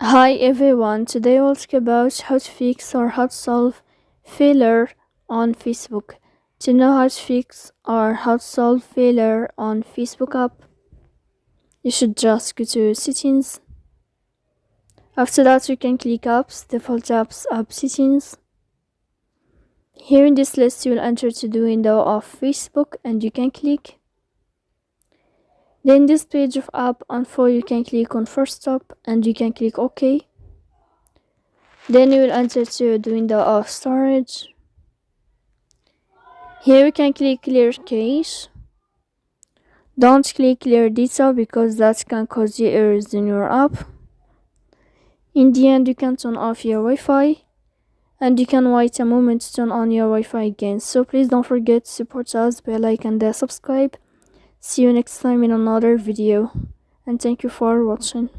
Hi everyone, today we'll talk about how to fix or how to solve failure on Facebook. To know how to fix or how to solve failure on Facebook app, you should just go to settings. After that, you can click apps, default apps, app settings. Here in this list, you will enter to the window of Facebook and you can click. Then this page of app info, you can click on first stop and you can click OK. Then you will enter to the window of storage. Here you can click clear cache. Don't click clear data because that can cause you errors in your app. In the end, you can turn off your Wi-Fi and you can wait a moment to turn on your Wi-Fi again. So please don't forget to support us by like and subscribe. See you next time in another video and thank you for watching.